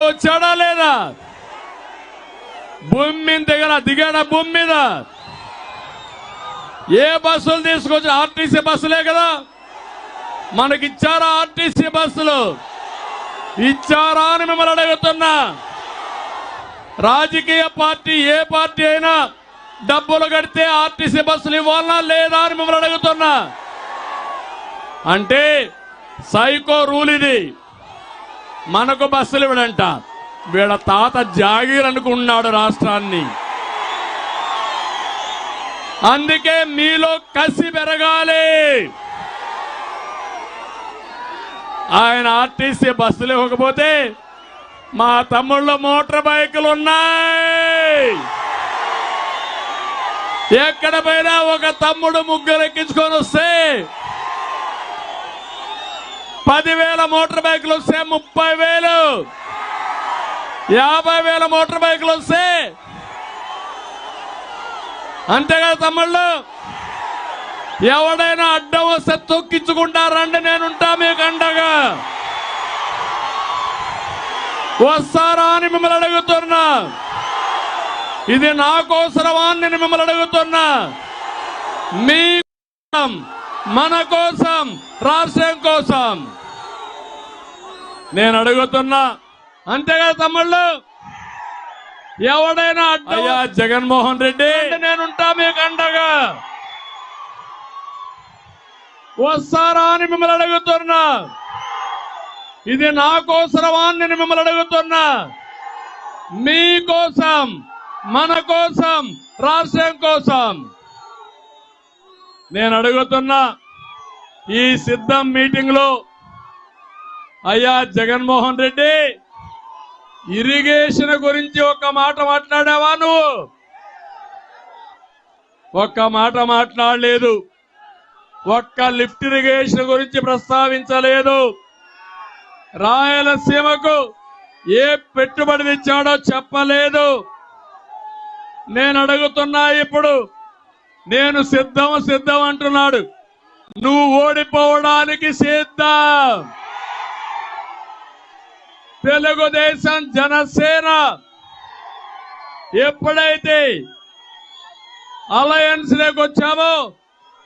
వచ్చాడా లేదా? భూమి మీద దిగాడా? భూమి మీద ఏ బస్సులు తీసుకొచ్చి? ఆర్టీసీ బస్సులే కదా మనకిచ్చారా? ఆర్టీసీ బస్సులు ఇచ్చారా అని మిమ్మల్ని అడుగుతున్నా. రాజకీయ పార్టీ ఏ పార్టీ అయినా డబ్బులు కడితే ఆర్టీసీ బస్సులు ఇవ్వాలనా లేదా అని మిమ్మల్ని అడుగుతున్నా. అంటే సైకో రూల్ ఇది. మనకు బస్సులు ఇవ్వడంట, వీళ్ళ తాత జాగీర్ అనుకున్నాడు రాష్ట్రాన్ని. అందుకే మీలో కసి పెరగాలి. ఆయన ఆర్టీసీ బస్సులు ఇవ్వకపోతే మా తమ్ముళ్ళ మోటార్ బైకులు ఉన్నాయి. ఎక్కడ పోయినా ఒక తమ్ముడు ముగ్గురు ఎక్కించుకొని వస్తే 10,000 మోటార్ బైకులు వస్తే 30,000, 50,000 మోటార్ బైకులు వస్తే అంతేగా తమ్ముళ్ళు. ఎవడైనా అడ్డం వస్తే తొక్కించుకుంటారండి, నేనుంటా మీకు అండగా. వస్తారా అని మిమ్మల్ని అడుగుతున్నా. ఇది నా కోసరమా అని నేను మిమ్మల్ని అడుగుతున్నా. మీ కోసం, మన కోసం, రాష్ట్రం కోసం నేను అడుగుతున్నా. అంతేగా తమ్ముళ్ళు. ఎవడైనా అయ్యా జగన్మోహన్ రెడ్డి, నేనుంటా మీకు అండగా. వస్తారా అని మిమ్మల్ని అడుగుతున్నా. ఇది నా కోసరమా అని నేను మిమ్మల్ని అడుగుతున్నా. మీ కోసం, మన కోసం, రాష్ట్రం కోసం నేను అడుగుతున్నా. ఈ సిద్ధం మీటింగ్ లో అయ్యా జగన్మోహన్ రెడ్డి, ఇరిగేషన్ గురించి ఒక్క మాట మాట్లాడావా? నువ్వు ఒక్క మాట మాట్లాడలేదు. ఒక్క లిఫ్ట్ ఇరిగేషన్ గురించి ప్రస్తావించలేదు. రాయలసీమకు ఏ పెట్టుబడి తెచ్చాడో చెప్పలేదు. నేను అడుగుతున్నా ఇప్పుడు. నేను సిద్ధం అంటున్నాడు. నువ్వు ఓడిపోవడానికి సిద్ధం. తెలుగుదేశం, జనసేన ఎప్పుడైతే అలయన్స్ లోకి వచ్చామో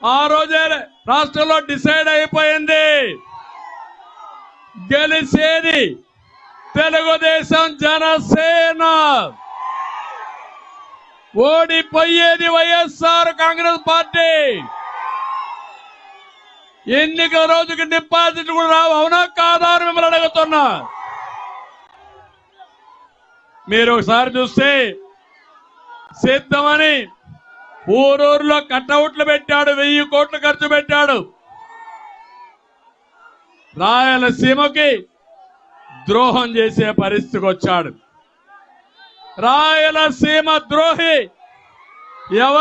ఆ రోజే రాష్ట్రంలో డిసైడ్ అయిపోయింది. గెలిచేది తెలుగుదేశం, జనసేన. ఓడిపోయేది వైఎస్ఆర్ కాంగ్రెస్ పార్టీ. ఎన్నికల రోజుకి డిపాజిట్ కూడా రావు. అవునా కాదా అని మిమ్మల్ని అడుగుతున్నా. మీరు ఒకసారి చూస్తే సిద్ధమని ఊరూరులో కట్అవుట్లు పెట్టాడు. 1000 కోట్లు ఖర్చు పెట్టాడు. రాయలసీమకి ద్రోహం చేసే పరిస్థితికి వచ్చాడు. రాయలసీమ ద్రోహి ఎవరు?